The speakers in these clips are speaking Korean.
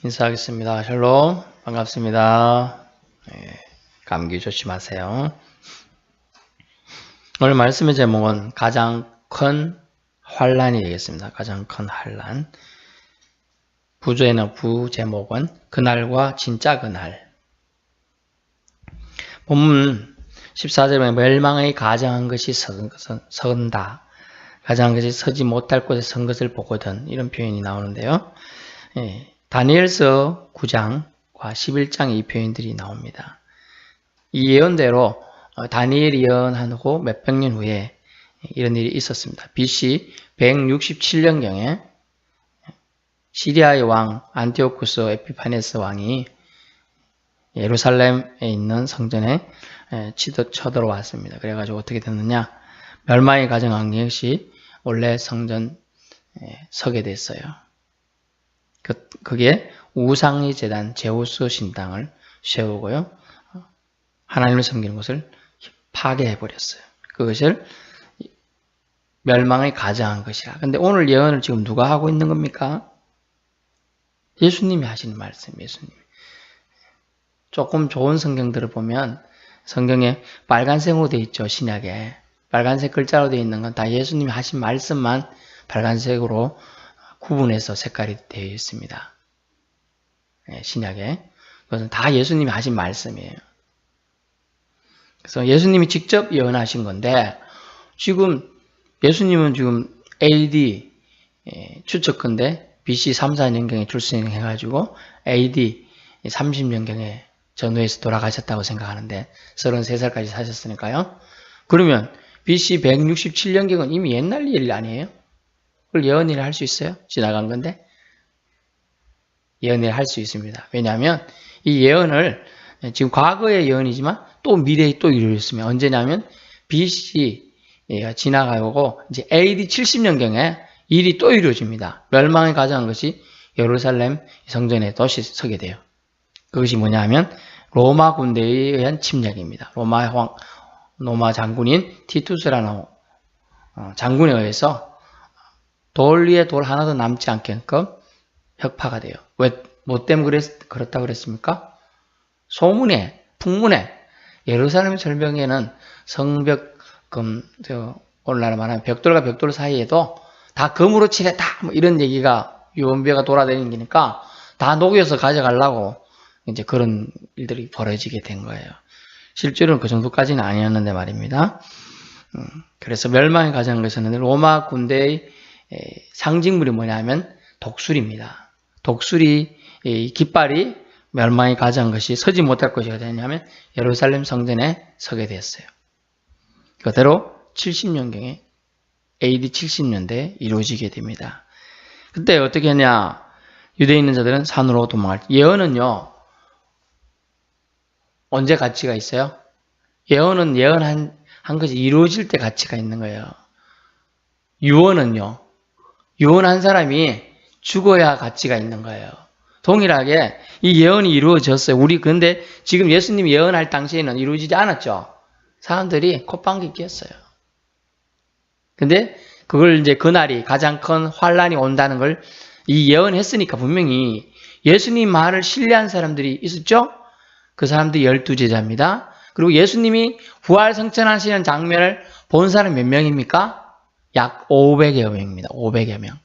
인사하겠습니다. 샬롬, 반갑습니다. 감기 조심하세요. 오늘 말씀의 제목은 가장 큰 환란이 되겠습니다. 가장 큰 환란. 부제목은 그날과 진짜 그날. 본문 14절에 멸망의 가장한 것이 선다. 가장한 것이 서지 못할 곳에 선 것을 보거든. 이런 표현이 나오는데요. 다니엘서 9장과 11장에 이 표현들이 나옵니다. 이 예언대로 다니엘이 예언한 후 몇백 년 후에 이런 일이 있었습니다. BC 167년경에 시리아의 왕 안티오쿠스 에피파네스 왕이 예루살렘에 있는 성전에 쳐들어왔습니다. 그래가지고 어떻게 됐느냐? 멸망이 가정한 것이 원래 성전에 서게 됐어요. 그게 우상의 제단 제우스 신당을 세우고요. 하나님을 섬기는 것을 파괴해버렸어요. 그것을 멸망에 가장한 것이라. 근데 오늘 예언을 지금 누가 하고 있는 겁니까? 예수님이 하시는 말씀, 예수님. 조금 좋은 성경들을 보면 성경에 빨간색으로 되어 있죠, 신약에. 빨간색 글자로 되어 있는 건 다 예수님이 하신 말씀만 빨간색으로 구분해서 색깔이 되어 있습니다. 신약에. 그것은 다 예수님이 하신 말씀이에요. 그래서 예수님이 직접 예언하신 건데, 지금 예수님은 지금 AD 추측컨대 BC 3, 4년경에 출생해가지고 AD 30년경에 전후에서 돌아가셨다고 생각하는데 33살까지 사셨으니까요. 그러면 BC 167년경은 이미 옛날 일 아니에요? 그걸 예언을 할 수 있어요? 지나간 건데? 예언을 할 수 있습니다. 왜냐하면 이 예언을 지금 과거의 예언이지만 또 미래에 또 이루어졌으면 언제냐면 BC가 지나가고 이제 AD 70년경에 일이 또 이루어집니다. 멸망에 가장한 것이 예루살렘 성전에 다시 서게 돼요. 그것이 뭐냐 하면 로마 군대에 의한 침략입니다. 로마 장군인 티투스라는 장군에 의해서 돌 위에 돌 하나도 남지 않게끔 혁파가 돼요. 뭐 때문에 그렇다고 그랬습니까? 소문에, 풍문에, 예루살렘 절벽에는 성벽, 오늘날 말하면 벽돌과 벽돌 사이에도 다 금으로 칠했다. 뭐 이런 얘기가 유언비어가 돌아다니니까 다 녹여서 가져가려고 이제 그런 일들이 벌어지게 된 거예요. 실제로는 그 정도까지는 아니었는데 말입니다. 그래서 멸망에 가장한 것은 로마 군대의 상징물이 뭐냐면 독수리입니다. 독수리 깃발이 멸망에 가장한 것이 서지 못할 것이 되냐면 예루살렘 성전에 서게 됐어요. 그대로 70년경에 AD 70년대에 이루어지게 됩니다. 그때 어떻게 했냐? 유대에 있는 자들은 산으로 도망할 때. 예언은요, 언제 가치가 있어요? 예언은 예언한 것이 이루어질 때 가치가 있는 거예요. 유언은요, 유언한 사람이 죽어야 가치가 있는 거예요. 동일하게 이 예언이 이루어졌어요. 근데 지금 예수님이 예언할 당시에는 이루어지지 않았죠. 사람들이 콧방귀 뀌었어요. 근데 그걸 이제 그날이 가장 큰 환란이 온다는 걸 이 예언했으니까 분명히 예수님 말을 신뢰한 사람들이 있었죠? 그 사람들이 12제자입니다. 그리고 예수님이 부활승천하시는 장면을 본 사람이 몇 명입니까? 약 500여 명입니다. 500여 명.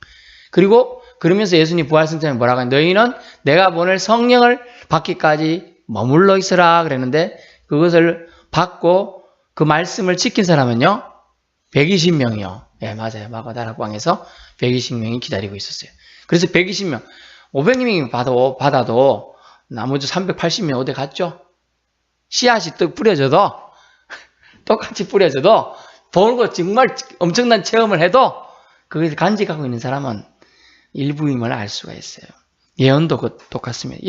그리고 그러면서 예수님 부활승천에 뭐라고 하냐? 너희는 내가 보낼 성령을 받기까지 머물러 있으라 그랬는데 그것을 받고 그 말씀을 지킨 사람은요? 120명이요. 예, 맞아요. 마가다락방에서 120명이 기다리고 있었어요. 그래서 120명, 500명이 받아도 나머지 380명 어디 갔죠? 씨앗이 또 뿌려져도 똑같이 뿌려져도 보고 정말 엄청난 체험을 해도 그것을 간직하고 있는 사람은 일부임을 알 수가 있어요. 예언도 똑같습니다.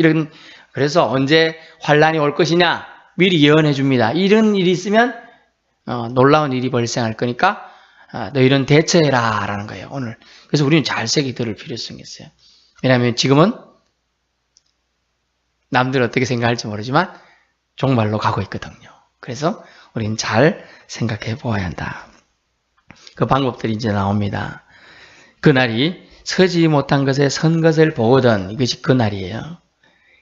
그래서 언제 환란이 올 것이냐 미리 예언해 줍니다. 이런 일이 있으면 놀라운 일이 발생할 거니까 너희는 대처해라 라는 거예요. 오늘. 그래서 우리는 잘 새기 들을 필요성이 있어요. 왜냐하면 지금은 남들 어떻게 생각할지 모르지만 종말로 가고 있거든요. 그래서 우리는 잘 생각해 보아야 한다. 그 방법들이 이제 나옵니다. 그날이 서지 못한 것에 선 것을 보거든. 이것이 그날이에요.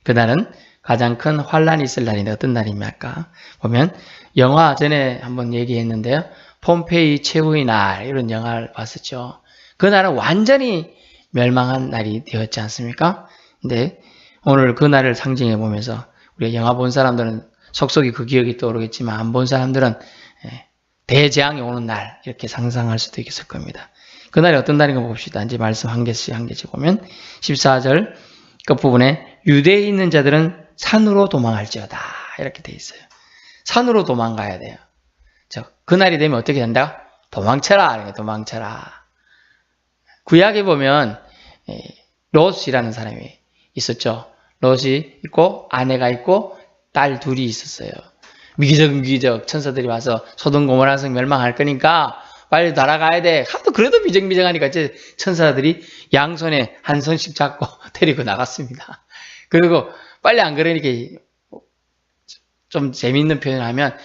그날은 가장 큰 환란이 있을 날인데 어떤 날입니까? 보면 영화 전에 한번 얘기했는데요. 폼페이 최후의 날 이런 영화를 봤었죠. 그날은 완전히 멸망한 날이 되었지 않습니까? 근데 오늘 그날을 상징해 보면서 우리가 영화 본 사람들은 속속이 그 기억이 떠오르겠지만 안 본 사람들은 대재앙이 오는 날 이렇게 상상할 수도 있을 겁니다. 그날이 어떤 날인가 봅시다. 이제 말씀 한 개씩 보면 14절 끝부분에 유대에 있는 자들은 산으로 도망할지어다 이렇게 돼 있어요. 산으로 도망가야 돼요. 그날이 되면 어떻게 된다? 도망쳐라. 도망쳐라. 구약에 보면 롯이라는 사람이 있었죠. 롯이 있고 아내가 있고 딸 둘이 있었어요. 미기적 천사들이 와서 소돔 고모라 성 멸망할 거니까 빨리 날아가야 돼. 하도 그래도 미정미정하니까 이제 천사들이 양손에 한 손씩 잡고 데리고 나갔습니다. 그리고 빨리 안 그러니까 좀 재미있는 표현을 하면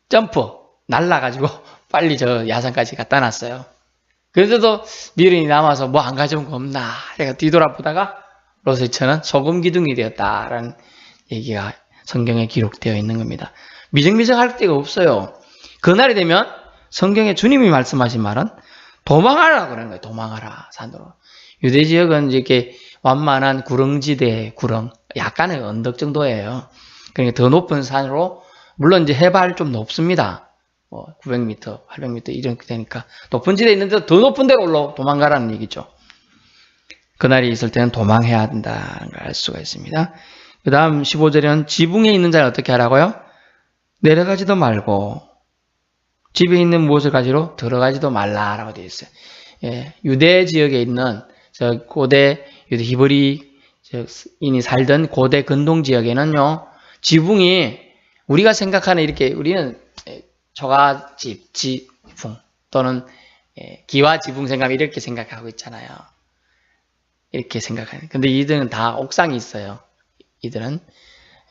점프 날라가지고 빨리 저 야산까지 갖다 놨어요. 그래도 미련이 남아서 뭐 안 가져온 거 없나 내가 뒤돌아보다가 롯의 처는 소금 기둥이 되었다라는 얘기가 성경에 기록되어 있는 겁니다. 미정미정할 데가 없어요. 그날이 되면 성경에 주님이 말씀하신 말은 도망하라 그러는 거예요. 도망하라 산으로. 유대 지역은 이렇게 완만한 구릉지대, 구릉 약간의 언덕 정도예요. 그러니까 더 높은 산으로 물론 이제 해발 좀 높습니다. 뭐 900m, 800m 이렇게 되니까 높은 지대에 있는데 더 높은 데로 도망가라는 얘기죠. 그날이 있을 때는 도망해야 한다는 걸 알 수가 있습니다. 그 다음 15절에는 지붕에 있는 자는 어떻게 하라고요? 내려가지도 말고 집에 있는 무엇을 가지러 들어가지도 말라라고 되어 있어요. 예, 유대 지역에 있는 저 고대 유대 히브리인이 살던 고대 근동 지역에는요 지붕이 우리가 생각하는 이렇게 우리는 초가집, 지붕 또는 기와 지붕 생각 이렇게 생각하고 있잖아요. 이렇게 생각하는. 근데 이들은 다 옥상이 있어요. 이들은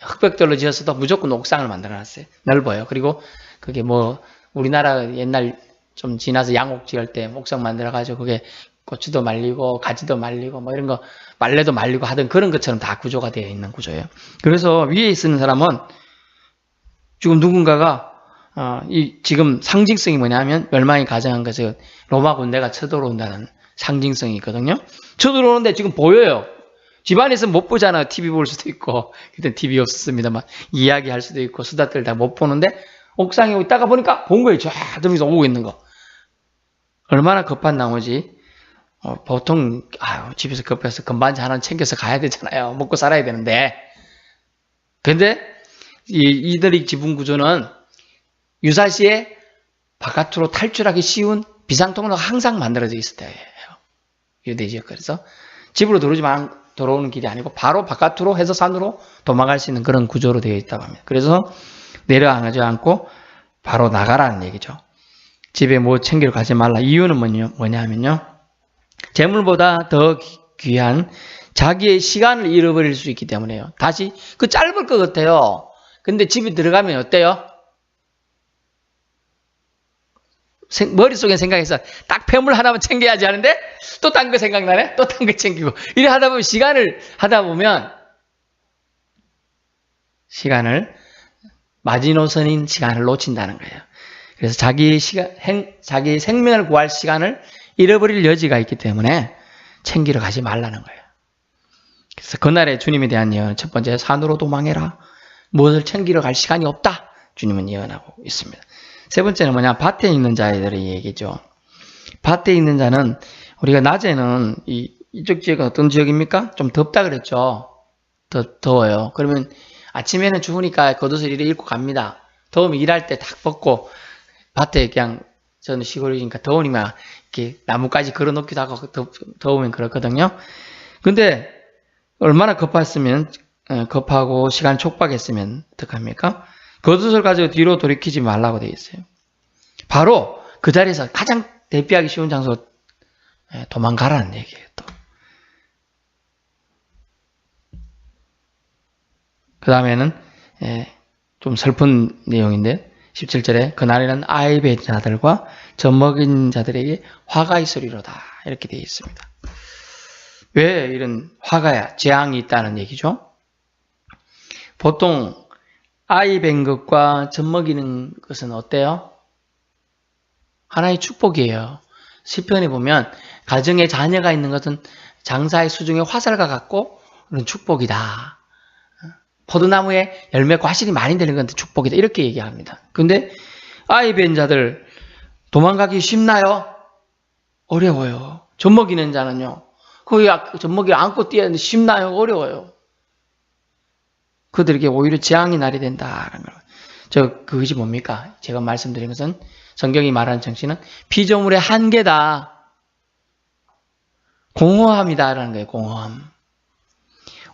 흙벽돌로 지었어도 무조건 옥상을 만들어놨어요. 넓어요. 그리고 그게 뭐 우리나라 옛날 좀 지나서 양옥 지을 때 옥상 만들어가지고 그게 고추도 말리고 가지도 말리고 뭐 이런 거 말레도 말리고 하던 그런 것처럼 다 구조가 되어 있는 구조예요. 그래서 위에 있는 사람은 지금 누군가가 지금 상징성이 뭐냐면 멸망이 가정한 것은 로마 군대가 쳐들어온다는 상징성이 있거든요. 쳐들어오는데 지금 보여요. 집안에서 못 보잖아요. TV 볼 수도 있고 그때 TV 없었습니다만 이야기할 수도 있고 수다 떨다 못 보는데 옥상에 있다가 보니까 본 거예요. 쫙 들면서 오고 있는 거. 얼마나 급한 나머지 보통 집에서 급해서 금반지 하나 챙겨서 가야 되잖아요. 먹고 살아야 되는데. 근데 이들의 지붕 구조는 유사시에 바깥으로 탈출하기 쉬운 비상통로가 항상 만들어져 있을 때예요. 유대 지역. 그래서 집으로 들어오는 길이 아니고 바로 바깥으로 해서 산으로 도망갈 수 있는 그런 구조로 되어 있다고 합니다. 그래서 내려가지 않고 바로 나가라는 얘기죠. 집에 뭐 챙기러 가지 말라. 이유는 뭐냐 하면요. 재물보다 더 귀한 자기의 시간을 잃어버릴 수 있기 때문에요. 다시 그 짧을 것 같아요. 근데 집에 들어가면 어때요? 머릿속에 생각해서 딱 폐물 하나만 챙겨야지 하는데 또 딴 거 생각나네? 또 딴 거 챙기고 이래 하다 보면 시간을 하다 보면 마지노선인 시간을 놓친다는 거예요. 그래서 자기 생명을 구할 시간을 잃어버릴 여지가 있기 때문에 챙기러 가지 말라는 거예요. 그래서 그날에 주님에 대한 예언은 첫 번째 산으로 도망해라. 무엇을 챙기러 갈 시간이 없다. 주님은 예언하고 있습니다. 세 번째는 뭐냐? 밭에 있는 자들의 얘기죠. 밭에 있는 자는 우리가 낮에는 이쪽 지역은 어떤 지역입니까? 좀 덥다 그랬죠. 더워요. 그러면 아침에는 추우니까 겉옷을 이렇게 입고 갑니다. 더우면 일할 때 딱 벗고 밭에 그냥 저는 시골이니까 더우니까 이렇게 나무까지 걸어놓기도 하고 더우면 그렇거든요. 근데 얼마나 급하고 시간 촉박했으면 어떡합니까? 겉옷을 가지고 뒤로 돌이키지 말라고 되어 있어요. 바로 그 자리에서 가장 대피하기 쉬운 장소 도망가라는 얘기예요. 또. 그 다음에는 좀 슬픈 내용인데 17절에 그날에는 아이 뵌 자들과 젖먹인 자들에게 화가 있으리로다 이렇게 되어 있습니다. 왜 이런 화가 재앙이 있다는 얘기죠? 보통 아이 뵌 것과 젖먹이는 것은 어때요? 하나의 축복이에요. 시편에 보면 가정에 자녀가 있는 것은 장사의 수중에 화살과 같고 그런 축복이다. 포도나무에 열매 과실이 많이 되는 건 축복이다. 이렇게 얘기합니다. 근데 아이 뵌 자들 도망가기 쉽나요? 어려워요. 젖먹이는 자는요. 거기 젖먹이 안고 뛰었는데 쉽나요? 어려워요. 그들에게 오히려 재앙이 날이 된다라는 거. 그것이 뭡니까? 제가 말씀드린 것은 성경이 말하는 정신은 피조물의 한계다. 공허함이다라는 거예요. 공허함.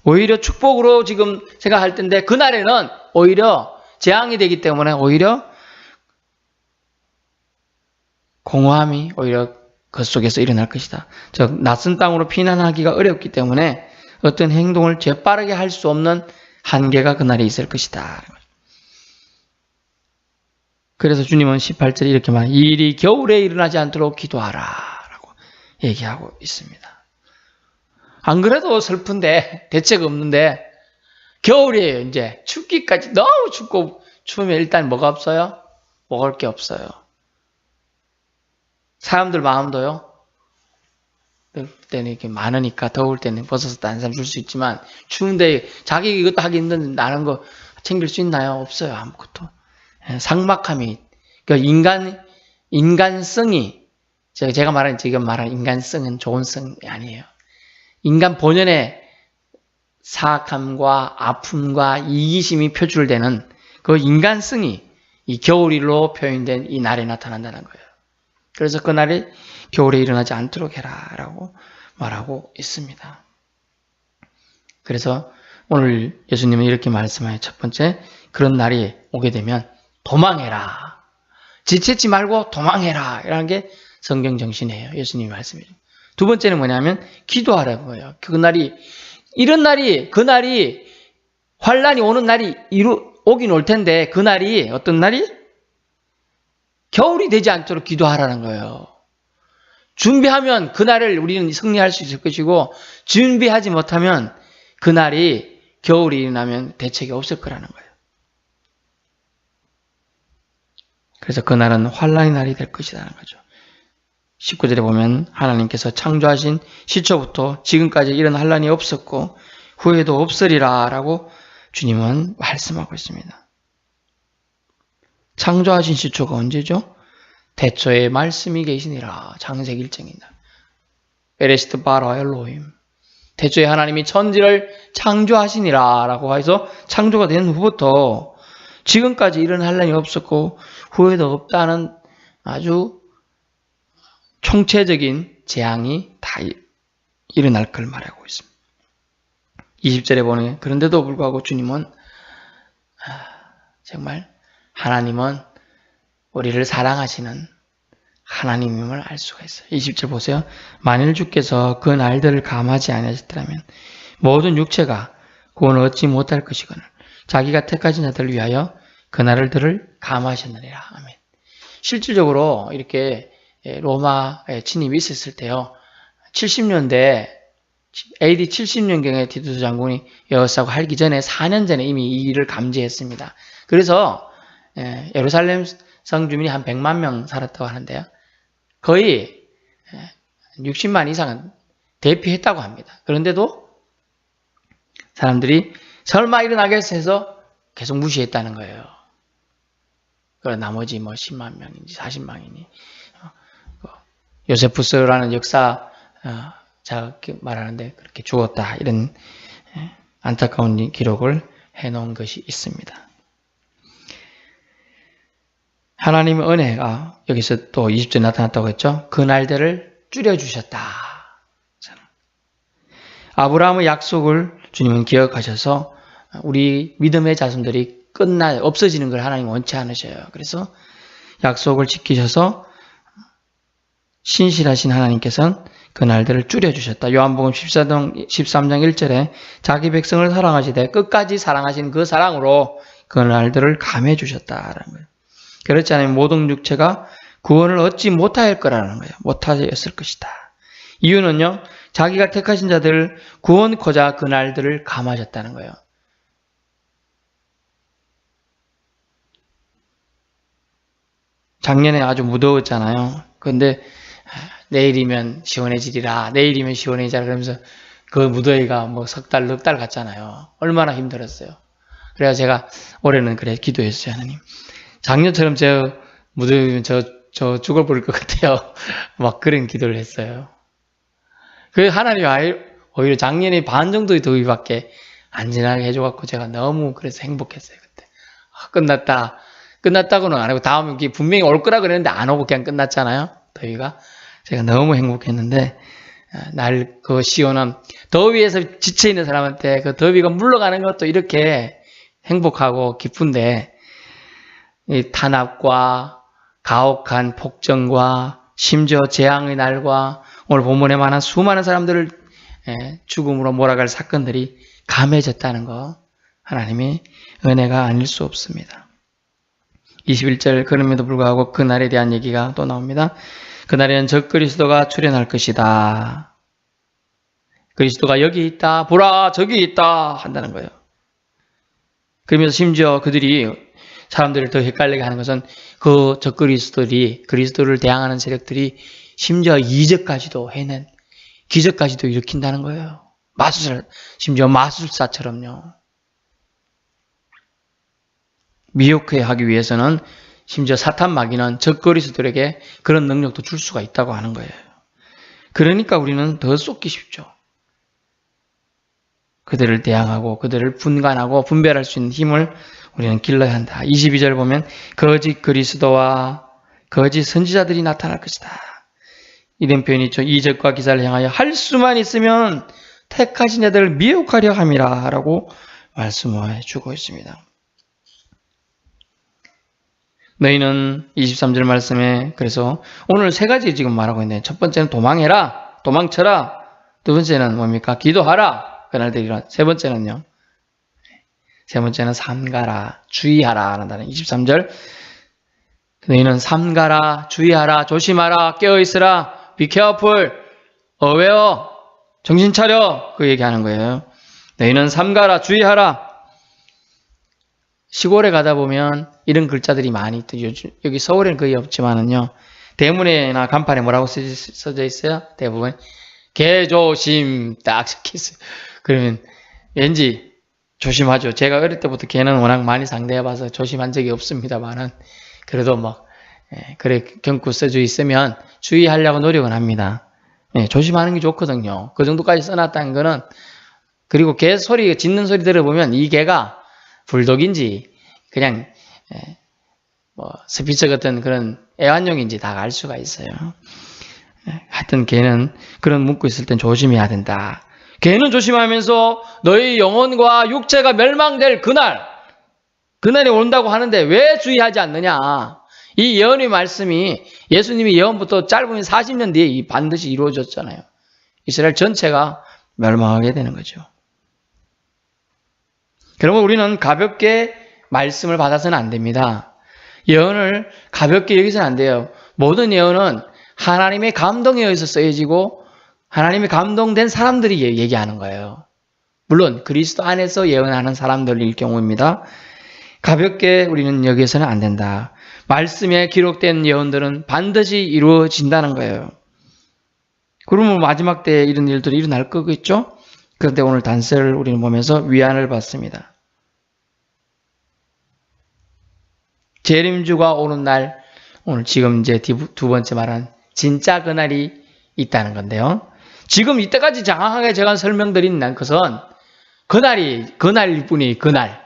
오히려 축복으로 지금 생각할 텐데 그날에는 오히려 재앙이 되기 때문에 오히려 공허함이 오히려 그 속에서 일어날 것이다. 즉 낯선 땅으로 피난하기가 어렵기 때문에 어떤 행동을 재빠르게 할 수 없는 한계가 그날에 있을 것이다. 그래서 주님은 18절에 이렇게 말합니다. 이 일이 겨울에 일어나지 않도록 기도하라 라고 얘기하고 있습니다. 안 그래도 슬픈데 대책 없는데 겨울이에요. 이제 춥기까지 너무 춥고 추우면 일단 뭐가 없어요? 먹을 게 없어요. 사람들 마음도요. 더울 때는 이렇게 많으니까 더울 때는 벗어서 딴 사람 줄 수 있지만 추운데 자기 이것도 하기 힘든데 나는 거 챙길 수 있나요? 없어요. 아무것도. 삭막함이. 그러니까 인간성이 제가 말하는 지금 말하는 인간성은 좋은 성이 아니에요. 인간 본연의 사악함과 아픔과 이기심이 표출되는 그 인간성이 이 겨울일로 표현된 이 날에 나타난다는 거예요. 그래서 그날이 겨울에 일어나지 않도록 해라 라고 말하고 있습니다. 그래서 오늘 예수님은 이렇게 말씀하여 첫 번째 그런 날이 오게 되면 도망해라. 지체지 말고 도망해라. 이라는 게 성경 정신이에요. 예수님이 말씀이죠. 두 번째는 뭐냐면 기도하라는 거예요. 그날이 환란이 오는 날이 오긴 올 텐데 그날이 어떤 날이? 겨울이 되지 않도록 기도하라는 거예요. 준비하면 그날을 우리는 승리할 수 있을 것이고 준비하지 못하면 그날이 겨울이 일어나면 대책이 없을 거라는 거예요. 그래서 그날은 환란의 날이 될 것이라는 거죠. 19절에 보면 하나님께서 창조하신 시초부터 지금까지 이런 환란이 없었고 후에도 없으리라 라고 주님은 말씀하고 있습니다. 창조하신 시초가 언제죠? 태초에 말씀이 계시니라. 창세기 1장이다. 베레시트 바라 엘로힘. 태초에 하나님이 천지를 창조하시니라 라고 해서 창조가 된 후부터 지금까지 이런 환란이 없었고 후에도 없다는 아주 총체적인 재앙이 다 일어날 걸 말하고 있습니다. 20절에 보니 그런데도 불구하고 주님은 정말 하나님은 우리를 사랑하시는 하나님임을 알 수가 있어요. 20절 보세요. 만일 주께서 그 날들을 감하지 아니하셨더라면 모든 육체가 구원을 얻지 못할 것이거늘 자기가 택하신 자들을 위하여 그 날들을 감하셨느니라. 아멘. 실질적으로 이렇게 로마에 침입이 있었을 때요. 70년대 AD 70년경에 디두스 장군이 여호사고 하기 전에 4년 전에 이미 이 일을 감지했습니다. 그래서 예루살렘 성주민이 한 100만 명 살았다고 하는데요. 거의 60만 이상은 대피했다고 합니다. 그런데도 사람들이 설마 일어나겠어 해서 계속 무시했다는 거예요. 그리고 나머지 10만 명인지 40만이니 요세푸스라는 역사자가 말하는데 그렇게 죽었다 이런 안타까운 기록을 해놓은 것이 있습니다. 하나님의 은혜가 여기서 또 20절에 나타났다고 했죠. 그 날들을 줄여주셨다. 아브라함의 약속을 주님은 기억하셔서 우리 믿음의 자손들이 없어지는 걸 하나님 원치 않으셔요. 그래서 약속을 지키셔서 신실하신 하나님께서는 그 날들을 줄여주셨다. 요한복음 13장 1절에 자기 백성을 사랑하시되 끝까지 사랑하신 그 사랑으로 그 날들을 감해주셨다라는 거예요. 그렇지 않으면 모든 육체가 구원을 얻지 못할 거라는 거예요. 못하였을 것이다. 이유는요. 자기가 택하신 자들 구원코자 그 날들을 감하셨다는 거예요. 작년에 아주 무더웠잖아요. 그런데 내일이면 시원해지리라, 내일이면 시원해지리라 그러면서 그 무더위가 뭐 석 달, 넉 달 갔잖아요. 얼마나 힘들었어요. 그래서 제가 올해는 그래 기도했어요. 하나님, 작년처럼 저 무더위면 저 죽어버릴 것 같아요. 막 그런 기도를 했어요. 그 하나님 오히려 작년에 반 정도의 더위밖에 안 지나게 해줘갖고 제가 너무 그래서 행복했어요. 그때 끝났다. 끝났다고는 안 하고 다음 분명히 올 거라 그랬는데 안 오고 그냥 끝났잖아요. 더위가. 제가 너무 행복했는데 그 시원함, 더위에서 지쳐있는 사람한테 그 더위가 물러가는 것도 이렇게 행복하고 기쁜데 이 탄압과 가혹한 폭정과 심지어 재앙의 날과 오늘 본문에 많은 수많은 사람들을 죽음으로 몰아갈 사건들이 감해졌다는 거, 하나님의 은혜가 아닐 수 없습니다. 21절, 그럼에도 불구하고 그날에 대한 얘기가 또 나옵니다. 그날에는 적그리스도가 출현할 것이다. 그리스도가 여기 있다, 보라 저기 있다 한다는 거예요. 그러면서 심지어 사람들을 더 헷갈리게 하는 것은 그 적그리스도들이, 그리스도를 대항하는 세력들이 심지어 이적까지도 해낸, 기적까지도 일으킨다는 거예요. 심지어 마술사처럼요. 미혹해 하기 위해서는 심지어 사탄 마귀는 적그리스도들에게 그런 능력도 줄 수가 있다고 하는 거예요. 그러니까 우리는 더 쏟기 쉽죠. 그들을 대항하고 그들을 분간하고 분별할 수 있는 힘을 우리는 길러야 한다. 22절 보면 거짓 그리스도와 거짓 선지자들이 나타날 것이다. 이런 표현이 있죠. 이적과 기사를 향하여 할 수만 있으면 택하신 자들을 미혹하려 함이라 라고 말씀해 주고 있습니다. 너희는 23절 말씀에 그래서 오늘 세 가지 지금 말하고 있네요. 첫 번째는 도망해라, 도망쳐라. 두 번째는 뭡니까? 기도하라, 그날들이라. 세 번째는 삼가라, 주의하라 한다는 23절. 너희는 삼가라, 주의하라, 조심하라, 깨어있으라, be careful, aware, 정신 차려, 그 얘기하는 거예요. 너희는 삼가라, 주의하라. 시골에 가다 보면 이런 글자들이 많이 있죠. 여기 서울에는 거의 없지만은요. 대문에나 간판에 뭐라고 써져 있어요? 대부분 개조심 딱 적혀 있어요. 그러면 왠지 조심하죠. 제가 어릴 때부터 개는 워낙 많이 상대해봐서 조심한 적이 없습니다만은 그래도 그래 경구 써져 있으면 주의하려고 노력은 합니다. 조심하는 게 좋거든요. 그 정도까지 써놨다는 거는. 그리고 개 소리, 짖는 소리 들어보면 이 개가 불독인지 그냥 스피처 같은 그런 애완용인지 다 알 수가 있어요. 하여튼 개는 그런 문구 있을 땐 조심해야 된다. 개는 조심하면서 너희 영혼과 육체가 멸망될 그날이 온다고 하는데 왜 주의하지 않느냐. 이 예언의 말씀이 예수님이 예언부터 짧으면 40년 뒤에 반드시 이루어졌잖아요. 이스라엘 전체가 멸망하게 되는 거죠. 그러면 우리는 가볍게 말씀을 받아서는 안 됩니다. 예언을 가볍게 여기서는 안 돼요. 모든 예언은 하나님의 감동에 의해서 쓰여지고 하나님의 감동된 사람들이 얘기하는 거예요. 물론 그리스도 안에서 예언하는 사람들일 경우입니다. 가볍게 우리는 여기서는 안 된다. 말씀에 기록된 예언들은 반드시 이루어진다는 거예요. 그러면 마지막 때에 이런 일들이 일어날 거겠죠? 그런데 오늘 단서를 우리는 보면서 위안을 받습니다. 재림주가 오는 날, 오늘 지금 이제 두 번째 말한 진짜 그날이 있다는 건데요. 지금 이때까지 장황하게 제가 설명드린 것은 그날일 뿐이에요. 그날.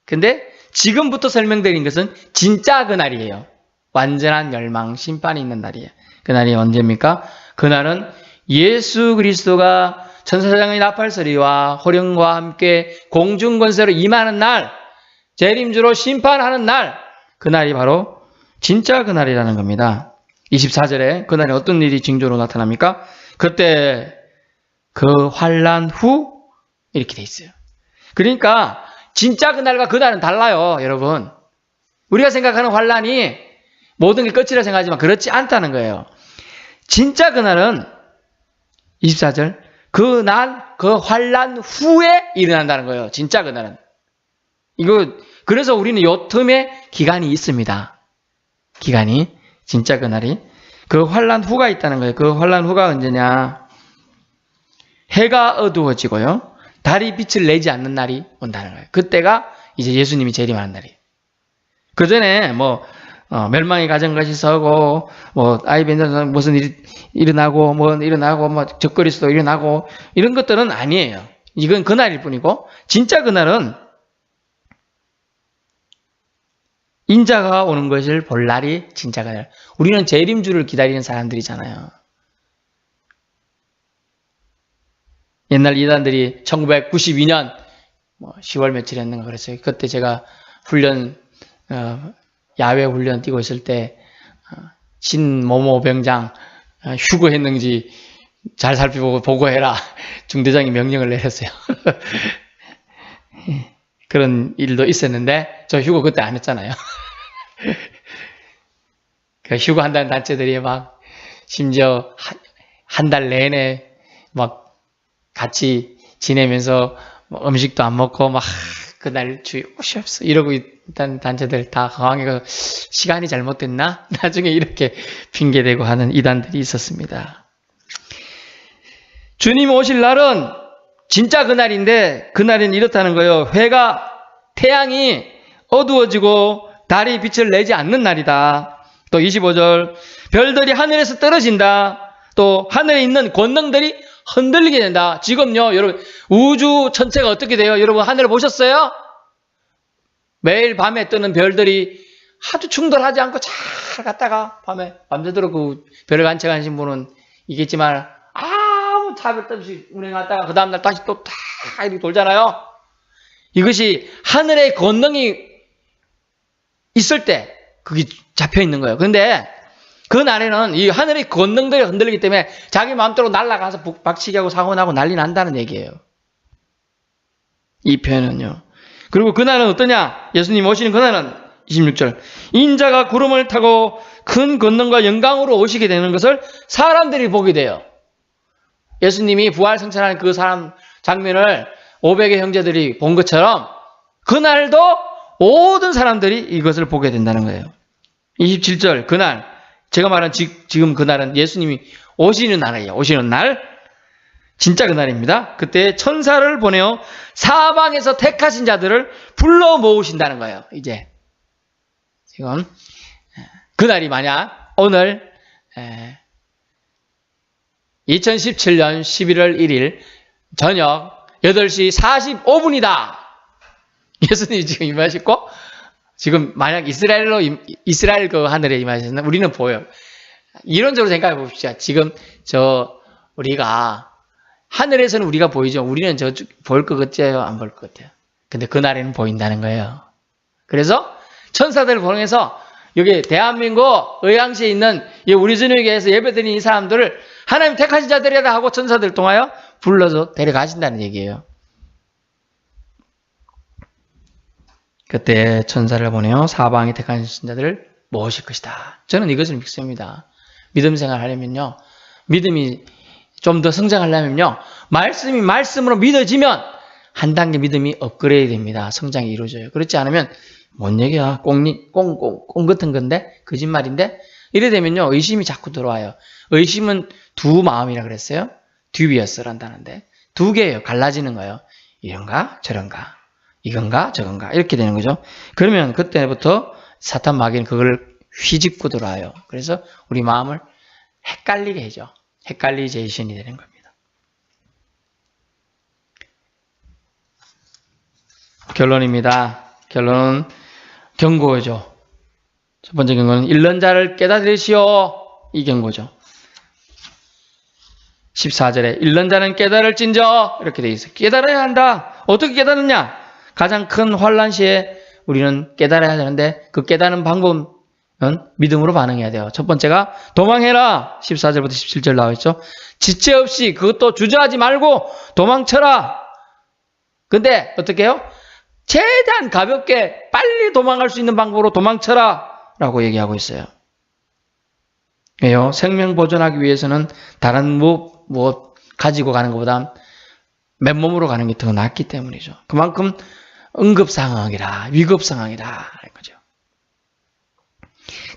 근데 지금부터 설명드린 것은 진짜 그날이에요. 완전한 멸망, 심판이 있는 날이에요. 그날이 언제입니까? 그날은 예수 그리스도가 천사장의 나팔소리와 호령과 함께 공중권세로 임하는 날, 재림주로 심판하는 날, 그날이 바로 진짜 그날이라는 겁니다. 24절에 그날에 어떤 일이 징조로 나타납니까? 그때 그 환난 후 이렇게 돼 있어요. 그러니까 진짜 그날과 그날은 달라요, 여러분. 우리가 생각하는 환난이 모든 게 끝이라 생각하지만 그렇지 않다는 거예요. 진짜 그날은 24절. 그 환란 후에 일어난다는 거예요. 진짜 그날은. 그래서 우리는 요 틈에 기간이 있습니다. 기간이. 진짜 그날이. 그 환란 후가 있다는 거예요. 그 환란 후가 언제냐. 해가 어두워지고요. 달이 빛을 내지 않는 날이 온다는 거예요. 그때가 이제 예수님이 재림하는 날이에요. 그 전에 멸망의 가정같이 서고, 아이벤더는 무슨 일이 일어나고, 적거리수도 일어나고, 이런 것들은 아니에요. 이건 그날일 뿐이고, 진짜 그날은 인자가 오는 것을 볼 날이 진짜 그날. 우리는 재림주를 기다리는 사람들이잖아요. 옛날 이단들이 1992년 10월 며칠이었는가 그랬어요. 그때 제가 야외 훈련 뛰고 있을 때 신모모 병장 휴거했는지 잘 살펴보고 보고해라. 중대장이 명령을 내렸어요. 그런 일도 있었는데 저 휴거 그때 안 했잖아요. 그 휴거한다는 단체들이 막 심지어 한 달 내내 막 같이 지내면서 음식도 안 먹고 막 그날 주의 옷이 없어 이러고 있던 단체들 다 강하게 시간이 잘못됐나? 나중에 이렇게 핑계대고 하는 이단들이 있었습니다. 주님 오실 날은 진짜 그날인데 그날은 이렇다는 거예요. 태양이 어두워지고 달이 빛을 내지 않는 날이다. 또 25절 별들이 하늘에서 떨어진다. 또 하늘에 있는 권능들이 흔들리게 된다. 지금요, 여러분, 우주 전체가 어떻게 돼요? 여러분, 하늘을 보셨어요? 매일 밤에 뜨는 별들이 하도 충돌하지 않고 잘 갔다가 밤새도록 그 별을 관측하신 분은 있겠지만, 아무 차별 없이 운행하다가 그 다음날 다시 또 다 이렇게 돌잖아요? 이것이 하늘의 권능이 있을 때, 그게 잡혀 있는 거예요. 근데, 그 날에는 이 하늘의 권능들이 흔들리기 때문에 자기 마음대로 날아가서 박치기하고 사고나고 난리 난다는 얘기예요. 이 표현은요. 그리고 그날은 어떠냐? 예수님 오시는 그날은 26절. 인자가 구름을 타고 큰 권능과 영광으로 오시게 되는 것을 사람들이 보게 돼요. 예수님이 부활 승천하는 그 장면을 500의 형제들이 본 것처럼 그날도 모든 사람들이 이것을 보게 된다는 거예요. 27절. 그날. 제가 말한 지금 그날은 예수님이 오시는 날이에요. 오시는 날. 진짜 그날입니다. 그때 천사를 보내어 사방에서 택하신 자들을 불러 모으신다는 거예요. 이제. 지금. 그날이 만약 오늘 2017년 11월 1일 저녁 8시 45분이다. 예수님이 지금 임하셨고 지금 만약 이스라엘 그 하늘에 임하셨나? 우리는 보여요. 이론적으로 생각해 봅시다. 지금 우리가 하늘에서는 우리가 보이죠. 우리는 보일 것 같아요? 안 보일 것 같아요? 근데 그날에는 보인다는 거예요. 그래서 천사들을 보내서 여기 대한민국 의왕시에 있는 우리 주님께서 예배드리는 이 사람들을 하나님 택하신 자들이라 하고 천사들 통하여 불러서 데려가신다는 얘기예요. 그때 천사를 보내어 사방에 택하신 자들을 모으실 것이다. 저는 이것을 믿습니다. 믿음 생활 하려면요. 믿음이 좀 더 성장하려면요. 말씀이 말씀으로 믿어지면 한 단계 믿음이 업그레이드 됩니다. 성장이 이루어져요. 그렇지 않으면 뭔 얘기야. 꽁 같은 건데 거짓말인데 이래 되면요. 의심이 자꾸 들어와요. 의심은 두 마음이라 그랬어요. 듀비어스란다는데 두 개예요. 갈라지는 거예요. 이런가 저런가. 이건가 저건가 이렇게 되는 거죠. 그러면 그때부터 사탄 마귀는 그걸 휘집고 들어와요. 그래서 우리 마음을 헷갈리게 해줘. 헷갈리제이션이 되는 겁니다. 결론입니다. 결론은 경고죠. 첫 번째 경고는 잃는 자를 깨달으시오. 이 경고죠. 14절에 잃는 자는 깨달을진저 이렇게 되어 있어요. 깨달아야 한다. 어떻게 깨달느냐? 가장 큰 환란 시에 우리는 깨달아야 되는데 그 깨달은 방법은 믿음으로 반응해야 돼요. 첫 번째가 도망해라. 14절부터 17절 나와 있죠. 지체 없이 그것도 주저하지 말고 도망쳐라. 근데 어떻게 해요? 최대한 가볍게 빨리 도망갈 수 있는 방법으로 도망쳐라 라고 얘기하고 있어요. 왜요? 생명 보존하기 위해서는 다른 무엇 가지고 가는 것보다 맨몸으로 가는 게 더 낫기 때문이죠. 그만큼 응급상황이라, 위급상황이다 하는 거죠.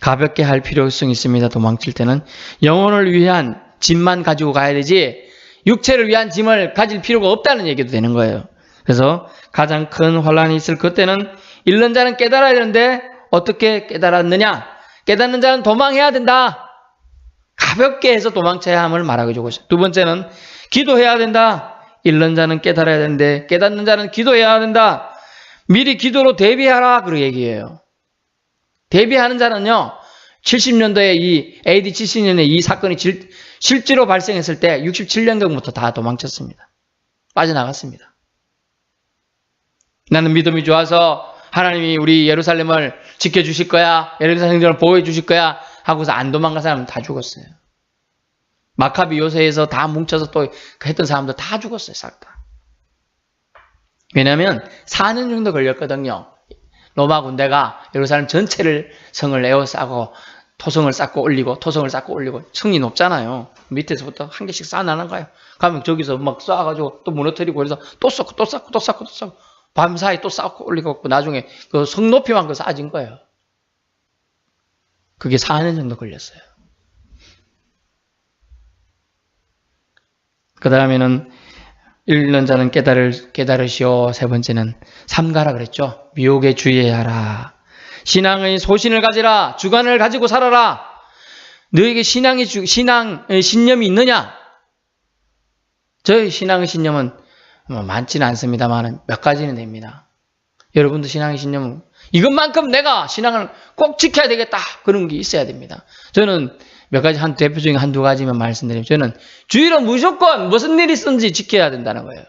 가볍게 할 필요성이 있습니다. 도망칠 때는 영혼을 위한 짐만 가지고 가야 되지 육체를 위한 짐을 가질 필요가 없다는 얘기도 되는 거예요. 그래서 가장 큰 환란이 있을 그때는 잃는 자는 깨달아야 되는데 어떻게 깨달았느냐? 깨닫는 자는 도망해야 된다. 가볍게 해서 도망쳐야 함을 말하고 주고 있어요. 두 번째는 기도해야 된다. 잃는 자는 깨달아야 되는데 깨닫는 자는 기도해야 된다. 미리 기도로 대비하라. 그런 얘기예요. 대비하는 자는요. 70년도에 AD 70년에 이 사건이 실제로 발생했을 때 67년경부터 다 도망쳤습니다. 빠져나갔습니다. 나는 믿음이 좋아서 하나님이 우리 예루살렘을 지켜주실 거야. 예루살렘을 보호해 주실 거야. 하고서 안 도망간 사람은 다 죽었어요. 마카비 요새에서 다 뭉쳐서 또 했던 사람들 다 죽었어요. 싹 다. 왜냐하면 4년 정도 걸렸거든요. 로마 군대가 예루살렘 전체를 성을 에워싸고 토성을 쌓고 올리고 토성을 쌓고 올리고 성이 높잖아요. 밑에서부터 한 개씩 쌓아나는 거예요. 가면 저기서 막 쌓아가지고 또 무너뜨리고 그래서 또 쌓고 또 쌓고 또 쌓고 또 쌓고 밤사이 또 쌓고 올리고 나중에 그 성 높이만 그 쌓아진 거예요. 그게 4년 정도 걸렸어요. 그 다음에는 잃는 자는 깨달으시오. 세 번째는 삼가라 그랬죠. 미혹에 주의하라. 신앙의 소신을 가지라. 주관을 가지고 살아라. 너에게 신앙의 신념이 있느냐? 저희 신앙의 신념은 많지는 않습니다만 몇 가지는 됩니다. 여러분도 신앙의 신념은 이것만큼 내가 신앙을 꼭 지켜야 되겠다. 그런 게 있어야 됩니다. 저는 몇 가지 대표적인 한두 가지만 말씀드리면 저는 주일은 무조건 무슨 일이 있든지 지켜야 된다는 거예요.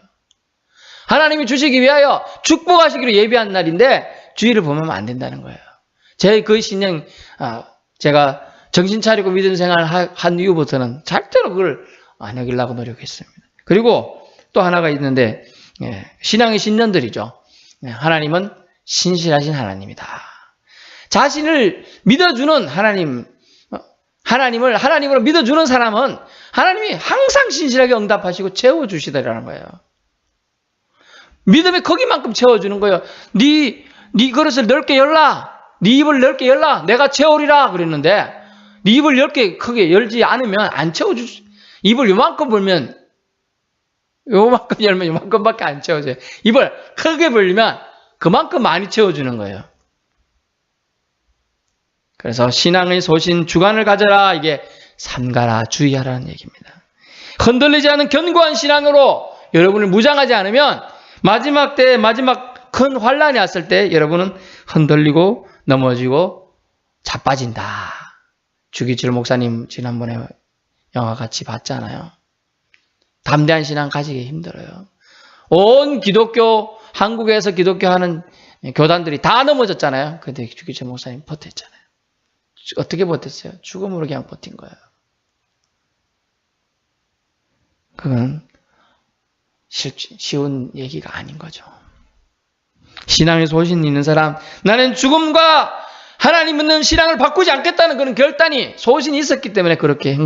하나님이 주시기 위하여 축복하시기로 예비한 날인데 주일을 보면 안 된다는 거예요. 제 그 신앙 제가 정신 차리고 믿음 생활을 한 이후부터는 절대로 그걸 안 하려고 노력했습니다. 그리고 또 하나가 있는데 신앙의 신념들이죠. 하나님은 신실하신 하나님이다. 자신을 믿어주는 하나님을 하나님으로 믿어주는 사람은 하나님이 항상 신실하게 응답하시고 채워주시더라는 거예요. 믿음의 거기만큼 채워주는 거예요. 네 그릇을 넓게 열라. 네 입을 넓게 열라. 내가 채우리라 그랬는데 네 입을 넓게 크게 열지 않으면 안 채워줄 수. 입을 요만큼 벌면 요만큼 열면 요만큼밖에 안 채워져요. 입을 크게 벌리면 그만큼 많이 채워주는 거예요. 그래서 신앙의 소신 주관을 가져라. 이게 삼가라 주의하라는 얘기입니다. 흔들리지 않은 견고한 신앙으로 여러분을 무장하지 않으면 마지막 때 마지막 큰 환란이 왔을 때 여러분은 흔들리고 넘어지고 자빠진다. 주기철 목사님 지난번에 영화 같이 봤잖아요. 담대한 신앙 가지기 힘들어요. 온 기독교 한국에서 기독교 하는 교단들이 다 넘어졌잖아요. 근데 주기철 목사님 버텼잖아요. 어떻게 버텼어요? 죽음으로 그냥 버틴 거예요. 그건 쉬운 얘기가 아닌 거죠. 신앙의 소신이 있는 사람, 나는 죽음과 하나님 믿는 신앙을 바꾸지 않겠다는 그런 결단이 소신이 있었기 때문에 그렇게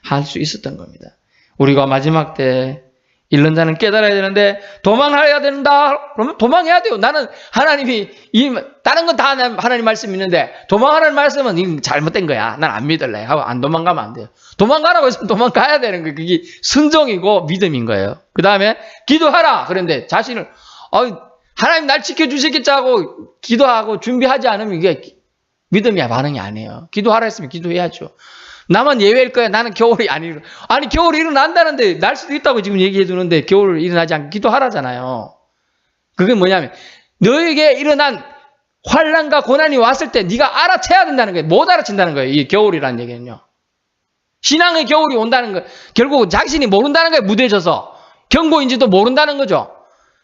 할 수 있었던 겁니다. 우리가 마지막 때 잃는 자는 깨달아야 되는데 도망해야 된다. 그러면 도망해야 돼요. 나는 하나님이 다른 건 다 하나님 말씀 있는데 도망하라는 말씀은 이건 잘못된 거야. 난 안 믿을래 하고 안 도망가면 안 돼요. 도망가라고 했으면 도망가야 되는 거예요. 그게 순종이고 믿음인 거예요. 그 다음에 기도하라. 그런데 자신을 하나님 날 지켜주시겠지 하고 기도하고 준비하지 않으면 이게 믿음이야 반응이 아니에요. 기도하라 했으면 기도해야죠. 나만 예외일 거야. 나는 겨울이 아니고. 아니 겨울이 일어난다는데 날 수도 있다고 지금 얘기해 주는데 겨울 일어나지 않고 기도하라잖아요. 그게 뭐냐면 너에게 일어난 환난과 고난이 왔을 때 네가 알아채야 된다는 거예요. 못 알아챈다는 거예요. 이 겨울이라는 얘기는요. 신앙의 겨울이 온다는 거 결국 자신이 모른다는 거예요. 무대에 서서 경고인지도 모른다는 거죠.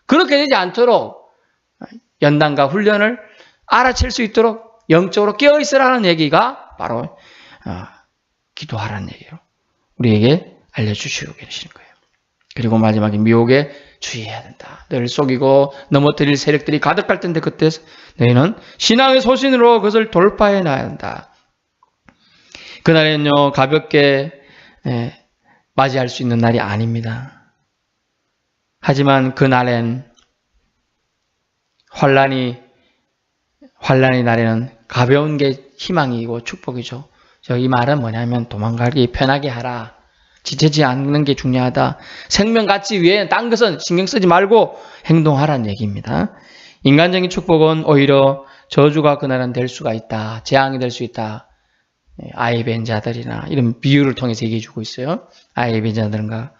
그렇게 되지 않도록 연단과 훈련을 알아챌 수 있도록 영적으로 깨어있으라는 얘기가 바로 기도하라는 얘기예요. 우리에게 알려주시고 계시는 거예요. 그리고 마지막에 미혹에 주의해야 된다. 너를 속이고 넘어뜨릴 세력들이 가득할 텐데 그때 너희는 신앙의 소신으로 그것을 돌파해 나야 한다. 그날에는요 가볍게 맞이할 수 있는 날이 아닙니다. 하지만 그 날엔 환난의 날에는 가벼운 게 희망이고 축복이죠. 이 말은 뭐냐면 도망가기 편하게 하라. 지체지 않는 게 중요하다. 생명 가치 위에 딴 것은 신경 쓰지 말고 행동하라는 얘기입니다. 인간적인 축복은 오히려 저주가 그날은 될 수가 있다. 재앙이 될 수 있다. 아이 벤 자들이나 이런 비유를 통해서 얘기해 주고 있어요. 아이 벤 자들인가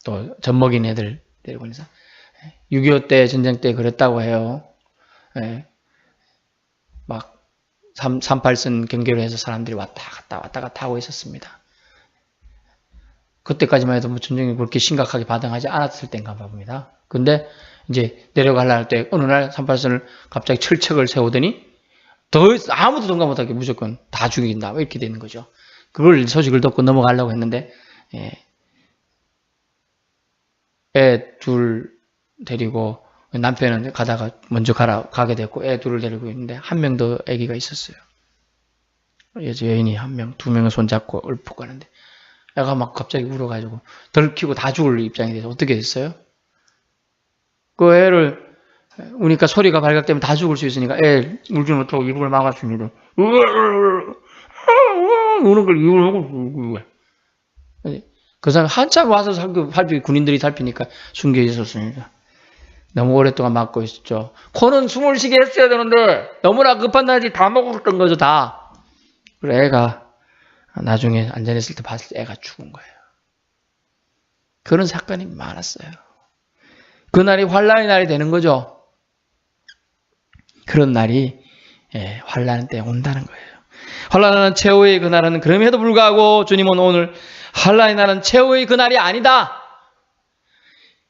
또 젖먹인 애들 데리고 있어서 6.25 때 전쟁 때 그랬다고 해요. 막 38선 경계로 해서 사람들이 왔다 갔다 하고 있었습니다. 그때까지만 해도 뭐 전쟁이 그렇게 심각하게 반응하지 않았을 때인가 봅니다. 근데 이제 내려가려 할 때 어느 날 38선을 갑자기 철책을 세우더니 더 아무도 동감 못하게 무조건 다 죽인다 이렇게 되는 거죠. 그걸 소식을 듣고 넘어가려고 했는데 애 둘 데리고 남편은 가다가 먼저 가게 됐고 애 둘을 데리고 있는데 한 명 더 아기가 있었어요. 여인이 한 명, 두 명을 손잡고 얼폭 가는데 애가 막 갑자기 울어가지고 덜키고 다 죽을 입장이 돼서 어떻게 됐어요? 그 애를 우니까 소리가 발각되면 다 죽을 수 있으니까 애 울지 못하고 입을 막았습니다. 우는 걸 입을 막고 그 사람 한참 와서 군인들이 살피니까 숨겨 있었습니다. 너무 오랫동안 막고 있었죠. 코는 숨을 쉬게 했어야 되는데 너무나 급한 날이 다 먹었던 거죠, 다. 그리고 애가 나중에 안전했을 때 봤을 때 애가 죽은 거예요. 그런 사건이 많았어요. 그날이 환난의 날이 되는 거죠. 그런 날이 환난 때 온다는 거예요. 환난은 최후의 그날은 그럼에도 불구하고 주님은 오늘 환난의 날은 최후의 그날이 아니다.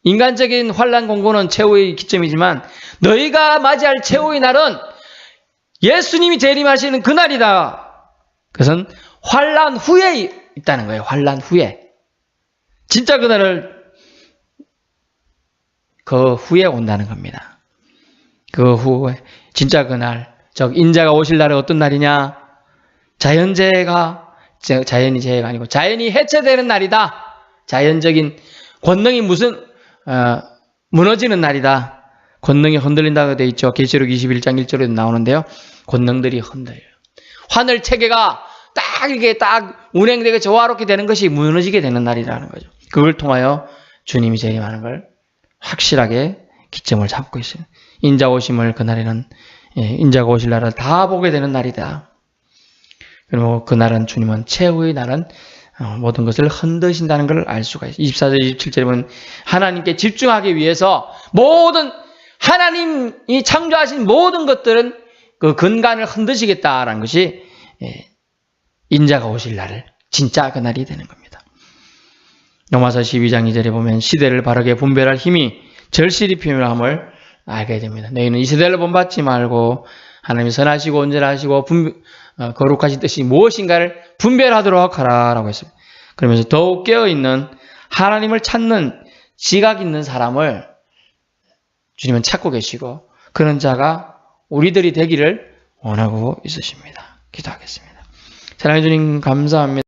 인간적인 환난 공고는 최후의 기점이지만 너희가 맞이할 최후의 날은 예수님이 재림하시는 그날이다. 그것은 환난 후에 있다는 거예요. 환난 후에. 진짜 그날을 그 후에 온다는 겁니다. 그 후에 진짜 그날, 즉 인자가 오실 날은 어떤 날이냐? 자연이 재해가 아니고 자연이 해체되는 날이다. 자연적인 권능이 무너지는 날이다. 권능이 흔들린다고 되어 있죠. 계시록 21장 1절에도 나오는데요. 권능들이 흔들려요. 하늘 체계가 이게 운행되게 조화롭게 되는 것이 무너지게 되는 날이라는 거죠. 그걸 통하여 주님이 재림하는 걸 확실하게 기점을 잡고 있어요. 인자 오심을 그날에는 인자가 오실 날을 다 보게 되는 날이다. 그리고 그날은 주님은 최후의 날은 모든 것을 흔드신다는 걸 알 수가 있어요. 24절 27절에 보면 하나님께 집중하기 위해서 모든 하나님이 창조하신 모든 것들은 그 근간을 흔드시겠다라는 것이 인자가 오실 날을 진짜 그날이 되는 겁니다. 로마서 12장 2절에 보면 시대를 바르게 분별할 힘이 절실히 필요함을 알게 됩니다. 너희는 이 시대를 본받지 말고 하나님이 선하시고 온전하시고 거룩하신 뜻이 무엇인가를 분별하도록 하라라고 했습니다. 그러면서 더욱 깨어있는 하나님을 찾는 지각 있는 사람을 주님은 찾고 계시고 그런 자가 우리들이 되기를 원하고 있으십니다. 기도하겠습니다. 사랑해 주님 감사합니다.